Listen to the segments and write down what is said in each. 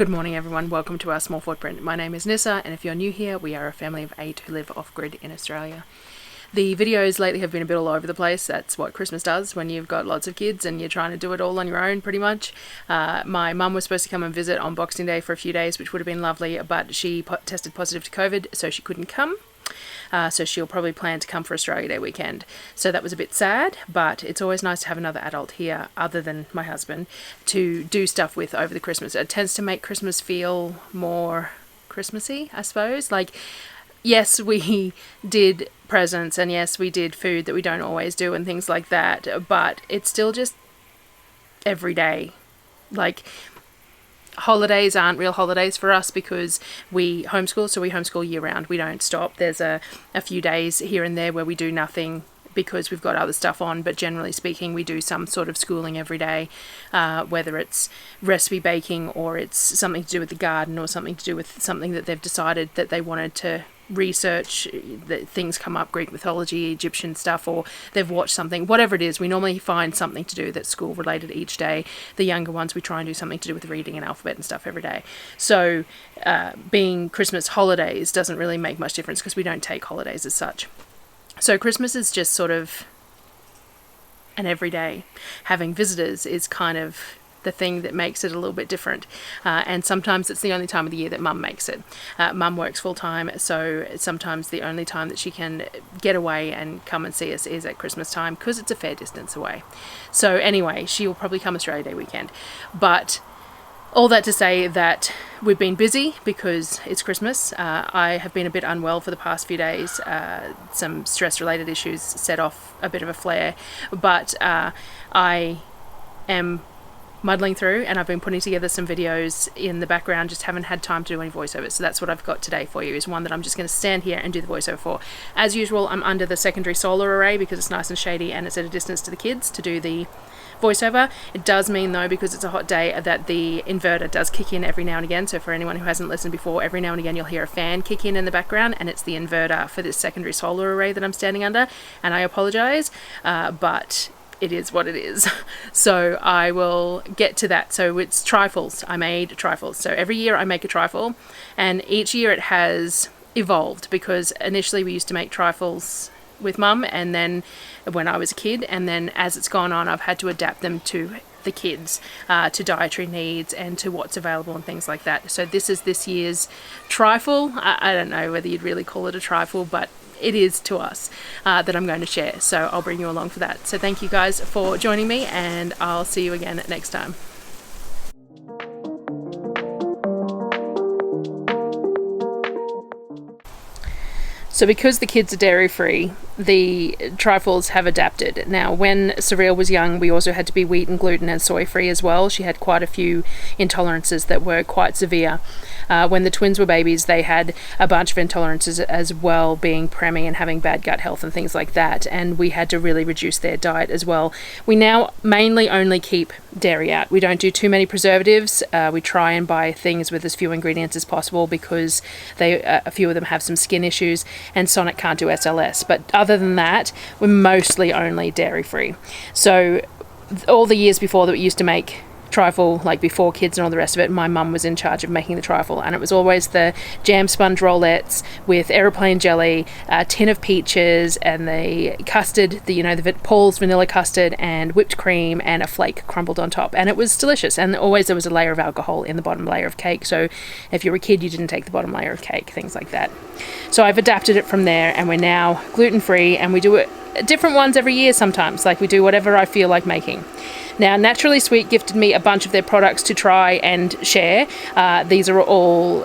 Good morning everyone, welcome to our small footprint. My name is Nyssa, and if you're new here, we are a family of 8 who live off-grid in Australia. The videos lately have been a bit all over the place. That's what Christmas does when you've got lots of kids and you're trying to do it all on your own pretty much. My mum was supposed to come and visit on Boxing Day for a few days, which would have been lovely, but she tested positive to COVID, so she couldn't come. So she'll probably plan to come for Australia Day weekend. So that was a bit sad, but it's always nice to have another adult here, other than my husband, to do stuff with over the Christmas. It tends to make Christmas feel more Christmassy, I suppose. Like, yes, we did presents, and yes, we did food that we don't always do and things like that, but it's still just every day. Like, holidays aren't real holidays for us because we homeschool, so we homeschool year round. We don't stop. There's a few days here and there where we do nothing because we've got other stuff on, but generally speaking we do some sort of schooling every day, whether it's recipe baking or it's something to do with the garden or something to do with something that they've decided that they wanted to research. That things come up, Greek mythology, Egyptian stuff, or they've watched something, whatever it is. We normally find something to do that's school related each day. The younger ones, we try and do something to do with reading and alphabet and stuff every day. So being Christmas holidays doesn't really make much difference because we don't take holidays as such. So Christmas is just sort of an everyday. Having visitors is kind of the thing that makes it a little bit different, and sometimes it's the only time of the year that mum makes it. Mum works full time, so sometimes the only time that she can get away and come and see us is at Christmas time because it's a fair distance away. So anyway, she will probably come Australia Day weekend, but all that to say that we've been busy because it's Christmas. I have been a bit unwell for the past few days. Some stress-related issues set off a bit of a flare, but I am muddling through, and I've been putting together some videos in the background, just haven't had time to do any voiceovers. So that's what I've got today for you, is one that I'm just going to stand here and do the voiceover for. As usual, I'm under the secondary solar array because it's nice and shady and it's at a distance to the kids to do the voiceover. It does mean though, because it's a hot day, that the inverter does kick in every now and again. So for anyone who hasn't listened before, every now and again you'll hear a fan kick in the background, and it's the inverter for this secondary solar array that I'm standing under, and I apologize, but it is what it is. So I will get to that. So it's trifles. I made trifles. So every year I make a trifle, and each year it has evolved because initially we used to make trifles with mum, and then when I was a kid, and then as it's gone on I've had to adapt them to the kids, to dietary needs and to what's available and things like that. So this is this year's trifle. I don't know whether you'd really call it a trifle, but it is to us, that I'm going to share. So I'll bring you along for that. So thank you guys for joining me, and I'll see you again next time. So because the kids are dairy free, the trifles have adapted. Now, when Surreal was young, we also had to be wheat and gluten and soy free as well. She had quite a few intolerances that were quite severe. When the twins were babies, they had a bunch of intolerances as well, being preemie and having bad gut health and things like that, and we had to really reduce their diet as well. We now mainly only keep dairy out. We don't do too many preservatives. We try and buy things with as few ingredients as possible because a few of them have some skin issues, and Sonnet can't do SLS. But other than that, we're mostly only dairy free. So all the years before that we used to make trifle, like before kids and all the rest of it, my mum was in charge of making the trifle, and it was always the jam sponge rollettes with aeroplane jelly, a tin of peaches, and the custard, the Paul's vanilla custard, and whipped cream, and a flake crumbled on top, and it was delicious. And always there was a layer of alcohol in the bottom layer of cake, so if you were a kid you didn't take the bottom layer of cake, things like that. So I've adapted it from there, and we're now gluten free, and we do it different ones every year sometimes. Like, we do whatever I feel like making. Now, Naturally Sweet gifted me a bunch of their products to try and share. These are all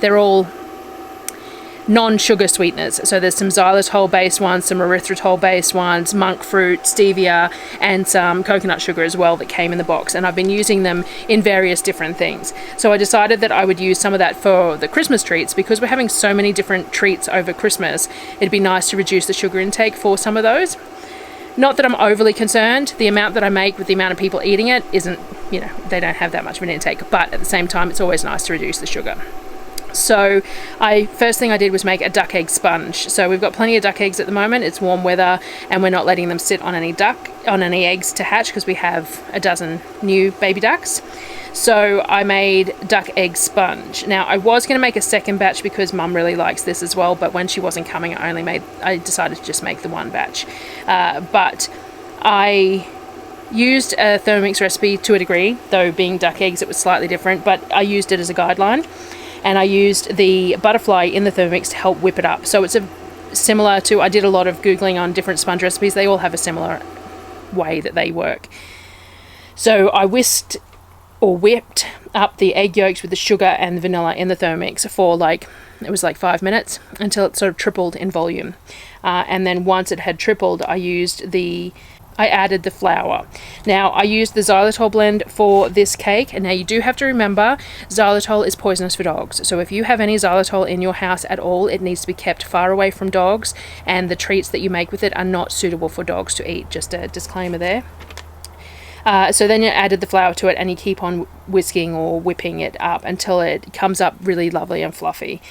they're all non-sugar sweeteners. So there's some xylitol-based ones, some erythritol-based ones, monk fruit, stevia, and some coconut sugar as well that came in the box. And I've been using them in various different things. So I decided that I would use some of that for the Christmas treats because we're having so many different treats over Christmas. It'd be nice to reduce the sugar intake for some of those. Not that I'm overly concerned. The amount that I make with the amount of people eating it isn't, they don't have that much of an intake. But at the same time, it's always nice to reduce the sugar. So first thing I did was make a duck egg sponge. So we've got plenty of duck eggs at the moment. It's warm weather and we're not letting them sit on any eggs to hatch because we have a dozen new baby ducks. So I made duck egg sponge. Now I was going to make a second batch because Mum really likes this as well, but when she wasn't coming, I decided to just make the one batch. But I used a Thermomix recipe to a degree, though being duck eggs it was slightly different, but I used it as a guideline, and I used the butterfly in the Thermomix to help whip it up. So it's similar to, I did a lot of Googling on different sponge recipes. They all have a similar way that they work. So I whipped up the egg yolks with the sugar and the vanilla in the Thermomix for it was like 5 minutes until it sort of tripled in volume. And then once it had tripled, I added the flour. Now I used the xylitol blend for this cake, and now you do have to remember xylitol is poisonous for dogs. So if you have any xylitol in your house at all, it needs to be kept far away from dogs, and the treats that you make with it are not suitable for dogs to eat. Just a disclaimer there. So then you added the flour to it, and you keep on whisking or whipping it up until it comes up really lovely and fluffy.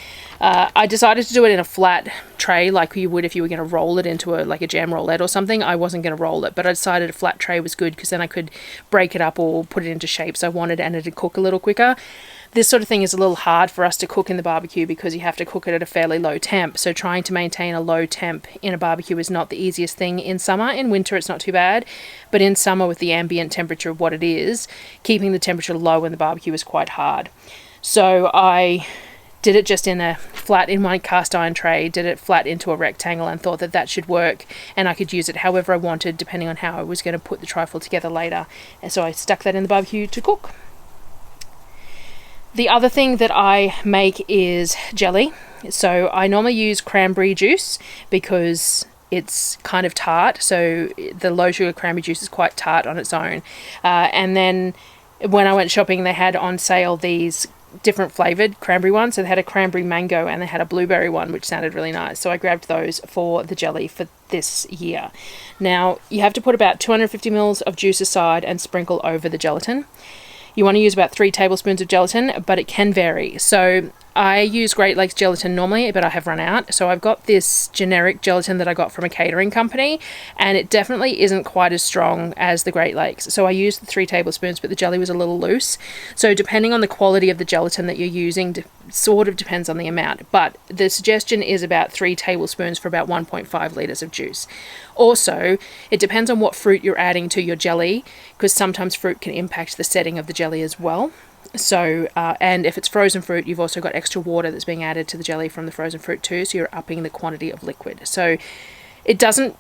I decided to do it in a flat tray like you would if you were going to roll it into a jam roulette or something. I wasn't going to roll it, but I decided a flat tray was good because then I could break it up or put it into shapes I wanted, and it would cook a little quicker. This sort of thing is a little hard for us to cook in the barbecue because you have to cook it at a fairly low temp. So trying to maintain a low temp in a barbecue is not the easiest thing in summer. In winter, it's not too bad. But in summer, with the ambient temperature of what it is, keeping the temperature low in the barbecue is quite hard. So I did it just in my cast iron tray, did it flat into a rectangle, and thought that should work, and I could use it however I wanted depending on how I was going to put the trifle together later. And so I stuck that in the barbecue to cook. The other thing that I make is jelly. So I normally use cranberry juice because it's kind of tart. So the low sugar cranberry juice is quite tart on its own. And then when I went shopping, they had on sale these different flavored cranberry ones. So they had a cranberry mango and they had a blueberry one, which sounded really nice. So I grabbed those for the jelly for this year. Now you have to put about 250 mils of juice aside and sprinkle over the gelatin. You want to use about 3 tablespoons of gelatin, but it can vary. So I use Great Lakes gelatin normally, but I have run out. So I've got this generic gelatin that I got from a catering company, and it definitely isn't quite as strong as the Great Lakes. So I used the 3 tablespoons, but the jelly was a little loose. So depending on the quality of the gelatin that you're using, sort of depends on the amount. But the suggestion is about 3 tablespoons for about 1.5 litres of juice. Also, it depends on what fruit you're adding to your jelly, because sometimes fruit can impact the setting of the jelly as well. So, and if it's frozen fruit, you've also got extra water that's being added to the jelly from the frozen fruit too, so you're upping the quantity of liquid. So it doesn't,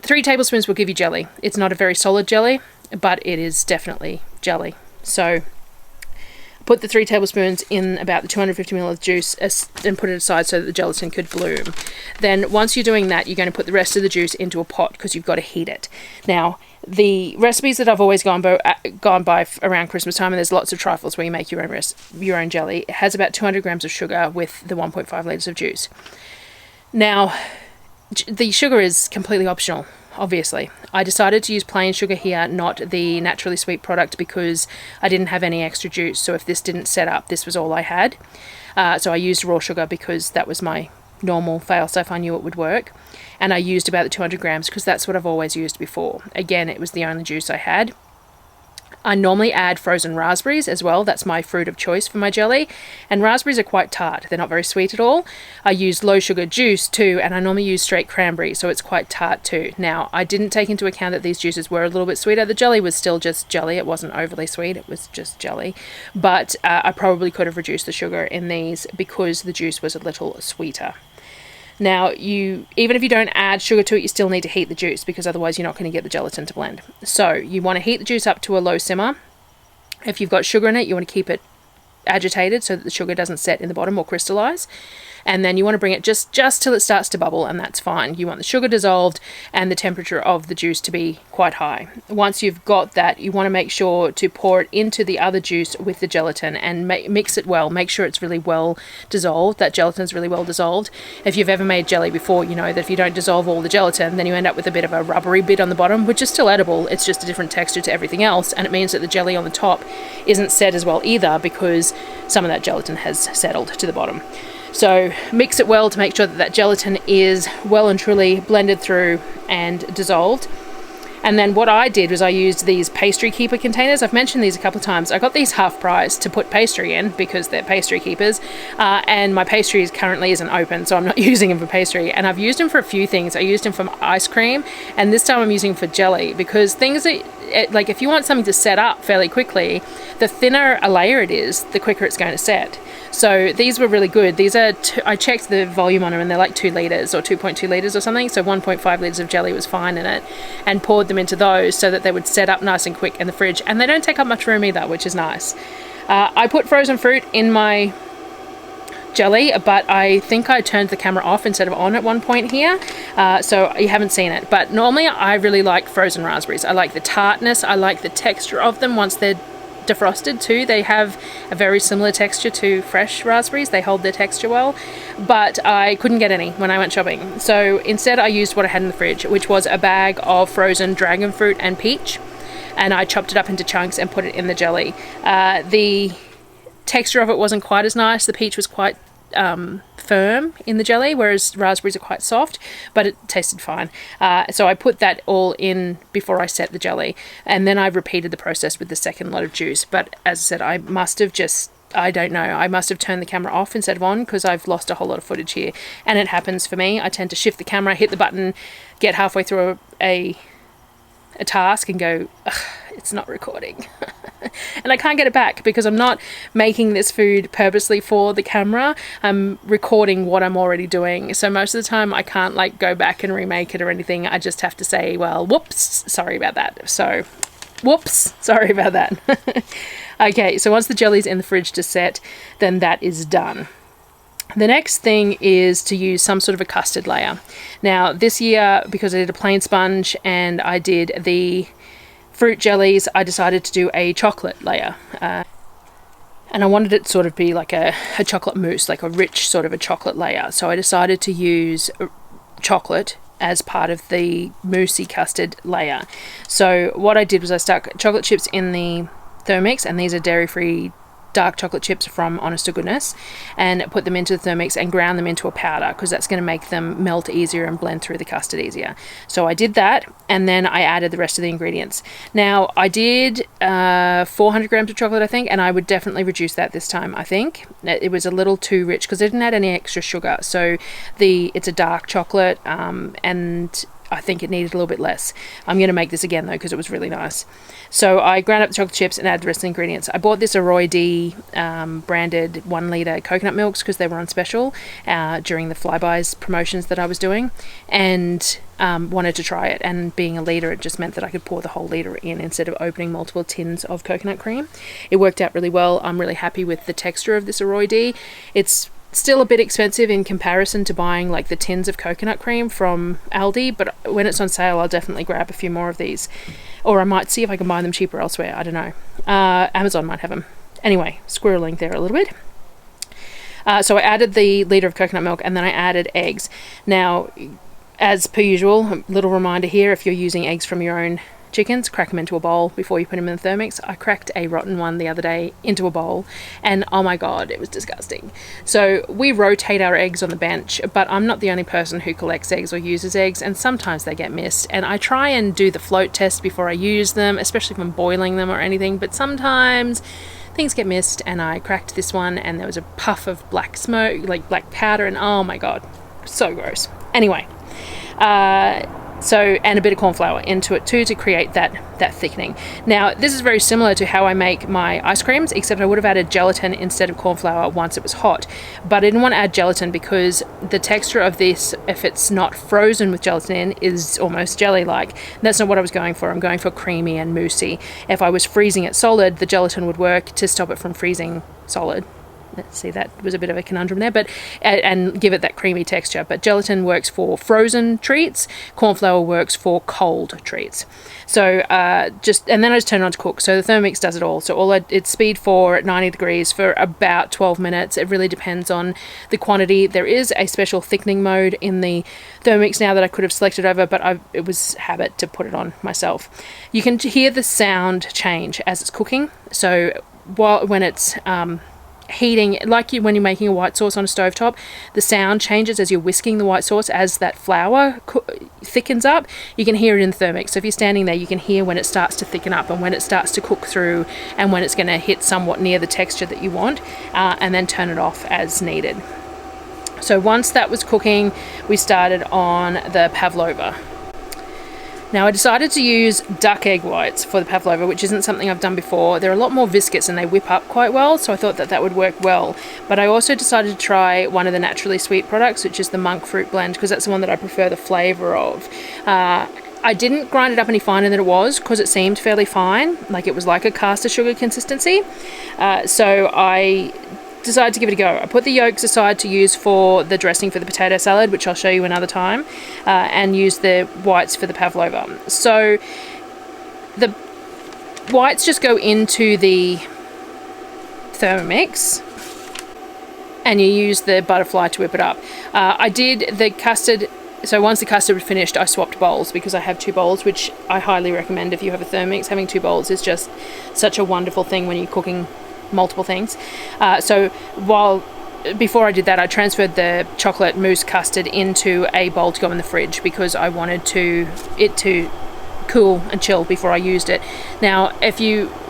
3 tablespoons will give you jelly. It's not a very solid jelly, but it is definitely jelly. So put the 3 tablespoons in about the 250 ml of juice and put it aside so that the gelatin could bloom. Then once you're doing that, you're going to put the rest of the juice into a pot because you've got to heat it. Now, the recipes that I've always gone by around Christmas time, and there's lots of trifles where you make your own jelly, it has about 200 grams of sugar with the 1.5 litres of juice. Now, the sugar is completely optional, obviously. I decided to use plain sugar here, not the naturally sweet product, because I didn't have any extra juice. So if this didn't set up, this was all I had. So I used raw sugar because that was my normal fail-safe. I knew it would work. And I used about the 200 grams because that's what I've always used before. Again, it was the only juice I had. I normally add frozen raspberries as well. That's my fruit of choice for my jelly. And raspberries are quite tart. They're not very sweet at all. I use low sugar juice too, and I normally use straight cranberry, so it's quite tart too. Now, I didn't take into account that these juices were a little bit sweeter. The jelly was still just jelly. It wasn't overly sweet. It was just jelly. But I probably could have reduced the sugar in these because the juice was a little sweeter. Now, even if you don't add sugar to it, you still need to heat the juice because otherwise you're not going to get the gelatin to blend. So you want to heat the juice up to a low simmer. If you've got sugar in it, you want to keep it agitated so that the sugar doesn't set in the bottom or crystallize. And then you want to bring it just till it starts to bubble, and that's fine. You want the sugar dissolved and the temperature of the juice to be quite high. Once you've got that, you want to make sure to pour it into the other juice with the gelatin and mix it well. Make sure it's really well dissolved, that gelatin's really well dissolved. If you've ever made jelly before, you know that if you don't dissolve all the gelatin, then you end up with a bit of a rubbery bit on the bottom, which is still edible. It's just a different texture to everything else, and it means that the jelly on the top isn't set as well either because some of that gelatin has settled to the bottom. So mix it well to make sure that gelatin is well and truly blended through and dissolved. And then what I did was I used these pastry keeper containers. I've mentioned these a couple of times. I got these half price to put pastry in because they're pastry keepers, and my pastry currently isn't open, so I'm not using them for pastry. And I've used them for a few things. I used them for ice cream, and this time I'm using them for jelly, because things that, like if you want something to set up fairly quickly, the thinner a layer it is, the quicker it's going to set. So these were really good. These are, I checked the volume on them and they're like 2 litres or 2.2 litres or something. So 1.5 litres of jelly was fine in it, and poured them into those so that they would set up nice and quick in the fridge. And they don't take up much room either, which is nice. I put frozen fruit in my jelly, but I think I turned the camera off instead of on at one point here, so you haven't seen it. But normally I really like frozen raspberries. I like the tartness, I like the texture of them once they're defrosted too. They have a very similar texture to fresh raspberries. They hold their texture well, but I couldn't get any when I went shopping. So instead I used what I had in the fridge, which was a bag of frozen dragon fruit and peach, and I chopped it up into chunks and put it in the jelly. The texture of it wasn't quite as nice. The peach was quite firm in the jelly, whereas raspberries are quite soft, but it tasted fine. So I put that all in before I set the jelly, and then I repeated the process with the second lot of juice. But as I said, I must have just, I don't know, I must have turned the camera off instead of on, because I've lost a whole lot of footage here, and it happens for me. I tend to shift the camera, hit the button, get halfway through a task and go, it's not recording. And I can't get it back because I'm not making this food purposely for the camera. I'm recording what I'm already doing. So most of the time I can't like go back and remake it or anything. I just have to say, well, whoops, sorry about that. So, whoops, sorry about that. Okay, so once the jelly's in the fridge to set, then that is done. The next thing is to use some sort of a custard layer. Now this year, because I did a plain sponge and I did the fruit jellies, I decided to do a chocolate layer. And I wanted it to sort of be like a chocolate mousse, like a rich sort of a chocolate layer. So I decided to use chocolate as part of the moussey custard layer. So what I did was I stuck chocolate chips in the Thermomix, and these are dairy-free dark chocolate chips from Honest to Goodness, and put them into the Thermomix and ground them into a powder, because that's going to make them melt easier and blend through the custard easier. So I did that, and then I added the rest of the ingredients. Now I did 400 grams of chocolate, I think, and I would definitely reduce that this time. I think it was a little too rich because I didn't add any extra sugar, so it's a dark chocolate, and I think it needed a little bit less. I'm going to make this again though because it was really nice. So I ground up the chocolate chips and added the rest of the ingredients. I bought this Aroy D branded 1 litre coconut milks because they were on special during the Flybuys promotions that I was doing, and wanted to try it. And being a litre, it just meant that I could pour the whole litre in instead of opening multiple tins of coconut cream. It worked out really well. I'm really happy with the texture of this Aroy D. It's still a bit expensive in comparison to buying like the tins of coconut cream from Aldi, but when it's on sale I'll definitely grab a few more of these, or I might see if I can buy them cheaper elsewhere. I don't know. Amazon might have them. Anyway, squirreling there a little bit. So I added the litre of coconut milk, and then I added eggs. Now, as per usual, a little reminder here, if you're using eggs from your own chickens, crack them into a bowl before you put them in the Thermomix. I cracked a rotten one the other day into a bowl, and oh my god, it was disgusting. So we rotate our eggs on the bench, but I'm not the only person who collects eggs or uses eggs, and sometimes they get missed, and I try and do the float test before I use them, especially if I'm boiling them or anything, but sometimes things get missed, and I cracked this one and there was a puff of black smoke, like black powder, and oh my god, so gross. Anyway, and a bit of corn flour into it too to create that thickening. Now this is very similar to how I make my ice creams, except I would have added gelatin instead of corn flour once it was hot, but I didn't want to add gelatin because the texture of this, if it's not frozen with gelatin in, is almost jelly-like. That's not what I was going for. I'm going for creamy and moussey. If I was freezing it solid, the gelatin would work to stop it from freezing solid. Let's see, that was a bit of a conundrum there, but and give it that creamy texture. But gelatin works for frozen treats, corn flour works for cold treats. So and then I just turn it on to cook. So the Thermomix does it all. So it's speed 4 at 90 degrees for about 12 minutes. It really depends on the quantity. There is a special thickening mode in the Thermomix now that I could have selected over, but it was habit to put it on myself. You can hear the sound change as it's cooking. So when it's heating, like when you're making a white sauce on a stovetop, the sound changes as you're whisking the white sauce as that flour thickens up. You can hear it in the Thermix. So if you're standing there, you can hear when it starts to thicken up and when it starts to cook through and when it's going to hit somewhat near the texture that you want, and then turn it off as needed. So once that was cooking, we started on the pavlova. Now I decided to use duck egg whites for the pavlova, which isn't something I've done before. They're a lot more viscous and they whip up quite well, so I thought that that would work well. But I also decided to try one of the naturally sweet products, which is the monk fruit blend, because that's the one that I prefer the flavour of. I didn't grind it up any finer than it was because it seemed fairly fine, like it was like a caster sugar consistency. So I decided to give it a go. I put the yolks aside to use for the dressing for the potato salad, which I'll show you another time, and use the whites for the pavlova. So the whites just go into the Thermomix and you use the butterfly to whip it up. I did the custard. So once the custard was finished, I swapped bowls because I have 2 bowls, which I highly recommend if you have a Thermomix. Having 2 bowls is just such a wonderful thing when you're cooking multiple things. So before I did that, I transferred the chocolate mousse custard into a bowl to go in the fridge because I wanted it to cool and chill before I used it. Now,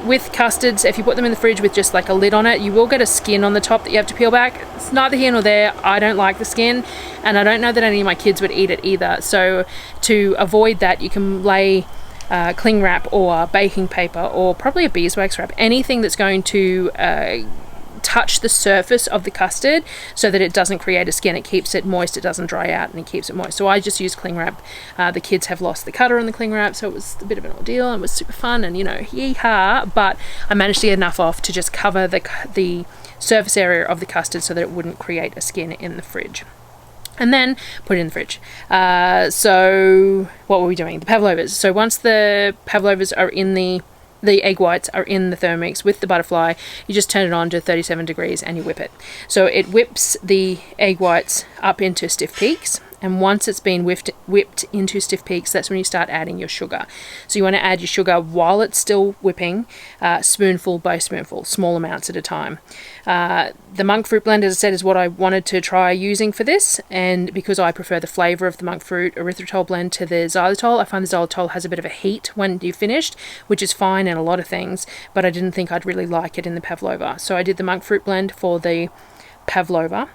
with custards, if you put them in the fridge with just like a lid on it, you will get a skin on the top that you have to peel back. It's neither here nor there. I don't like the skin, and I don't know that any of my kids would eat it either. So to avoid that, you can lay cling wrap or baking paper or probably a beeswax wrap, anything that's going to touch the surface of the custard so that it doesn't create a skin. It keeps it moist, it doesn't dry out, and it keeps it moist. So I just use cling wrap. The kids have lost the cutter on the cling wrap, so it was a bit of an ordeal and it was super fun and, you know, yee-haw, but I managed to get enough off to just cover the surface area of the custard so that it wouldn't create a skin in the fridge. And then put it in the fridge. So what were we doing? The pavlovas. So once the pavlovas are in the egg whites are in the Thermomix with the butterfly, you just turn it on to 37 degrees and you whip it. So it whips the egg whites up into stiff peaks. And once it's been whipped into stiff peaks, that's when you start adding your sugar. So you want to add your sugar while it's still whipping, spoonful by spoonful, small amounts at a time. The monk fruit blend, as I said, is what I wanted to try using for this. And because I prefer the flavour of the monk fruit erythritol blend to the xylitol, I find the xylitol has a bit of a heat when you've finished, which is fine in a lot of things, but I didn't think I'd really like it in the pavlova. So I did the monk fruit blend for the pavlova.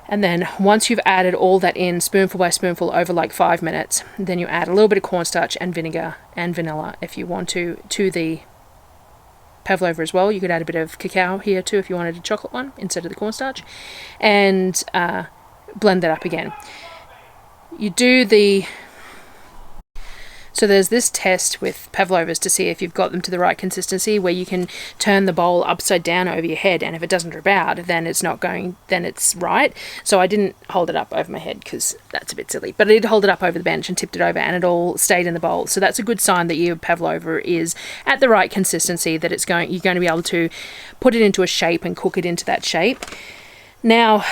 And then once you've added all that in spoonful by spoonful over like 5 minutes, then you add a little bit of cornstarch and vinegar and vanilla if you want to the pavlova as well. You could add a bit of cacao here too if you wanted a chocolate one instead of the cornstarch, and blend that up again. You do So there's this test with pavlovas to see if you've got them to the right consistency, where you can turn the bowl upside down over your head, and if it doesn't drip out, then it's right. So I didn't hold it up over my head because that's a bit silly, but I did hold it up over the bench and tipped it over, and it all stayed in the bowl. So that's a good sign that your pavlova is at the right consistency, that you're going to be able to put it into a shape and cook it into that shape. Now,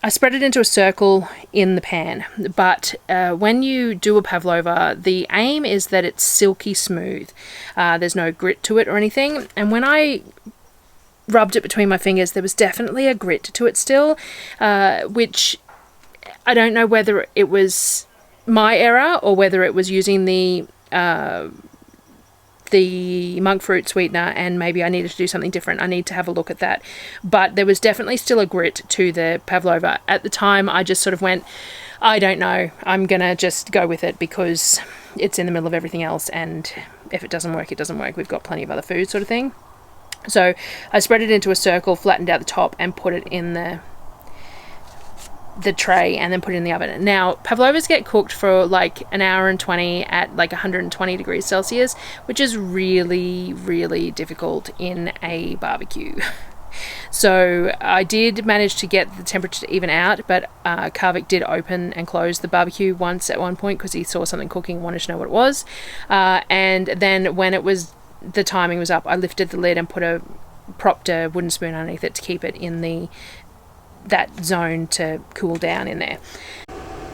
I spread it into a circle in the pan, but when you do a pavlova, the aim is that it's silky smooth. There's no grit to it or anything, and when I rubbed it between my fingers, there was definitely a grit to it still, which I don't know whether it was my error or whether it was using the monk fruit sweetener, and maybe I needed to do something different. I need to have a look at that. But there was definitely still a grit to the pavlova. At the time, I just sort of went, I don't know, I'm going to just go with it because it's in the middle of everything else, and if it doesn't work, it doesn't work. We've got plenty of other food, sort of thing. So I spread it into a circle, flattened out the top, and put it in the tray, and then put it in the oven. Now, pavlovas get cooked for like an hour and 20 at like 120 degrees Celsius, which is really, really difficult in a barbecue. So I did manage to get the temperature to even out, but Kavik did open and close the barbecue once at one point because he saw something cooking and wanted to know what it was. And then when the timing was up, I lifted the lid and propped a wooden spoon underneath it to keep it in that zone to cool down in there.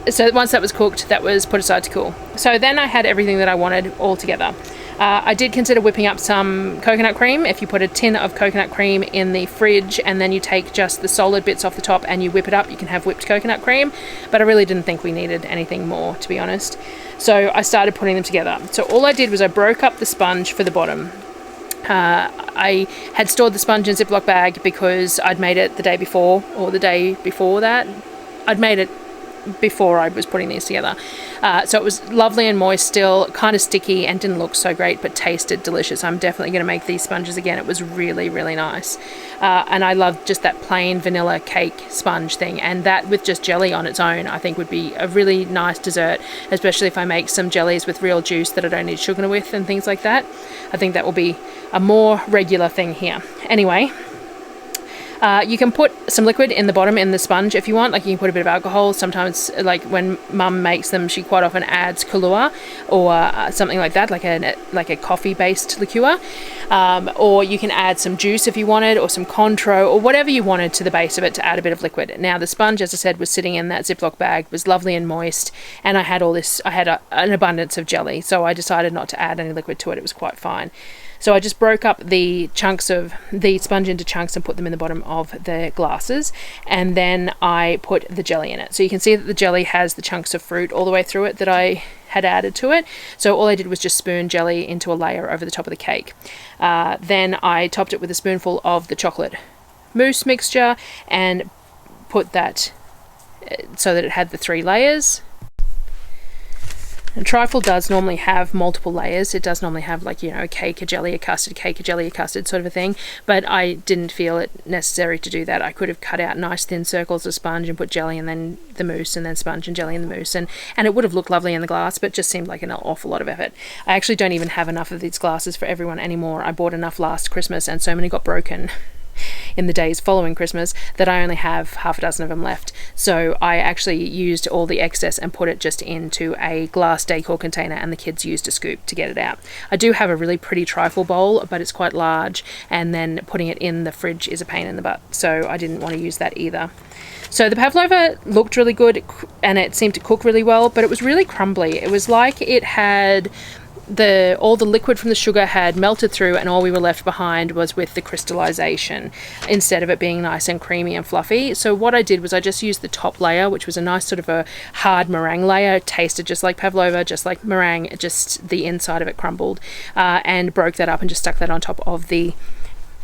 So once that was cooked, that was put aside to cool. So then I had everything that I wanted all together. I did consider whipping up some coconut cream. If you put a tin of coconut cream in the fridge and then you take just the solid bits off the top and you whip it up, you can have whipped coconut cream, but I really didn't think we needed anything more, to be honest. So I started putting them together. So all I did was I broke up the sponge for the bottom. I had stored the sponge in a Ziploc bag because I'd made it the day before, or the day before that. I'd made it before I was putting these together. So it was lovely and moist still, kind of sticky and didn't look so great, but tasted delicious. I'm definitely going to make these sponges again. It was really, really nice. And I loved just that plain vanilla cake sponge thing, and that with just jelly on its own I think would be a really nice dessert, especially if I make some jellies with real juice that I don't need sugar with and things like that. I think that will be a more regular thing here. Anyway, you can put some liquid in the bottom in the sponge if you want. Like, you can put a bit of alcohol. Sometimes, like when Mum makes them, she quite often adds Kahlua or something like that, like a coffee-based liqueur. Or you can add some juice if you wanted, or some Contro, or whatever you wanted to the base of it to add a bit of liquid. Now, the sponge, as I said, was sitting in that Ziploc bag, was lovely and moist, and I had an abundance of jelly, so I decided not to add any liquid to it. It was quite fine. So I just broke up the chunks of the sponge into chunks and put them in the bottom of the glasses, and then I put the jelly in it. So you can see that the jelly has the chunks of fruit all the way through it that I had added to it. So all I did was just spoon jelly into a layer over the top of the cake. Then I topped it with a spoonful of the chocolate mousse mixture and put that so that it had the 3 layers. And trifle does normally have multiple layers. It does normally have, like, you know, a cake, a jelly, a custard, cake, a jelly, a custard sort of a thing. But I didn't feel it necessary to do that. I could have cut out nice thin circles of sponge and put jelly and then the mousse, and then sponge and jelly and the mousse. And it would have looked lovely in the glass, but just seemed like an awful lot of effort. I actually don't even have enough of these glasses for everyone anymore. I bought enough last Christmas, and so many got broken in the days following Christmas that I only have half a dozen of them left. So I actually used all the excess and put it just into a glass decor container, and the kids used a scoop to get it out. I do have a really pretty trifle bowl, but it's quite large, and then putting it in the fridge is a pain in the butt, so I didn't want to use that either. So the pavlova looked really good, and it seemed to cook really well, but it was really crumbly. It was like it had all the liquid from the sugar had melted through, and all we were left behind was with the crystallization instead of it being nice and creamy and fluffy. So what I did was I just used the top layer, which was a nice sort of a hard meringue layer. It tasted just like pavlova, just like meringue, just the inside of it crumbled, and broke that up and just stuck that on top of the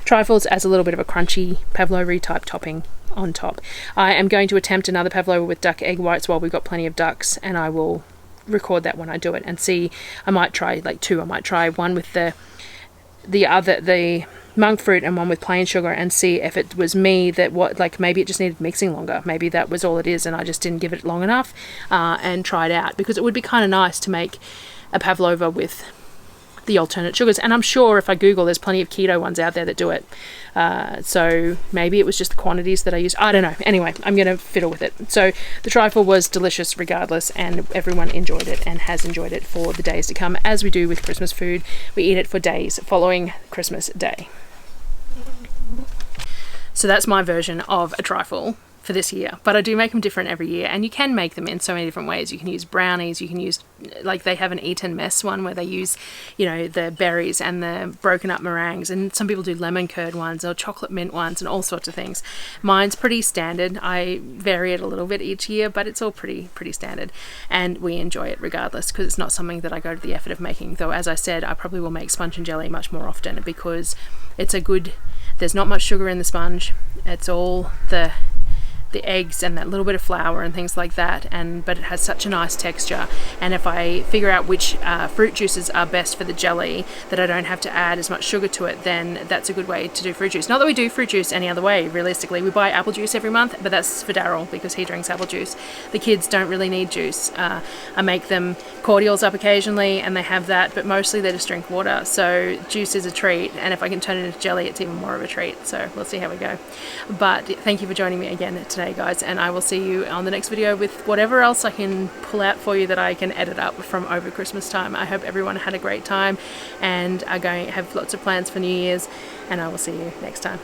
trifles as a little bit of a crunchy pavlova type topping on top. I am going to attempt another pavlova with duck egg whites while we've got plenty of ducks, and I will record that when I do it and see. I might try like 2. I might try one with the monk fruit and one with plain sugar, and see if it was me that maybe it just needed mixing longer. Maybe that was all it is, and I just didn't give it long enough, and try it out, because it would be kind of nice to make a pavlova with the alternate sugars, and I'm sure if I Google, there's plenty of keto ones out there that do it. So maybe it was just the quantities that I used. I don't know. Anyway, I'm going to fiddle with it. So the trifle was delicious regardless, and everyone enjoyed it and has enjoyed it for the days to come. As we do with Christmas food, we eat it for days following Christmas Day. So that's my version of a trifle for this year, but I do make them different every year, and you can make them in so many different ways. You can use brownies, you can use, like, they have an Eton mess one where they use, you know, the berries and the broken up meringues, and some people do lemon curd ones or chocolate mint ones and all sorts of things. Mine's pretty standard. I vary it a little bit each year, but it's all pretty standard, and we enjoy it regardless, because it's not something that I go to the effort of making. Though, as I said, I probably will make sponge and jelly much more often, because it's there's not much sugar in the sponge. It's all the eggs and that little bit of flour and things like that, but it has such a nice texture. And if I figure out which fruit juices are best for the jelly, that I don't have to add as much sugar to it, then that's a good way to do fruit juice. Not that we do fruit juice any other way, realistically. We buy apple juice every month, but that's for Darryl because he drinks apple juice. The kids don't really need juice. I make them cordials up occasionally and they have that, but mostly they just drink water. So juice is a treat, and if I can turn it into jelly, it's even more of a treat. So we'll see how we go. But thank you for joining me again today, guys, and I will see you on the next video with whatever else I can pull out for you that I can edit up from over Christmas time. I hope everyone had a great time and are going to have lots of plans for New Year's, and I will see you next time.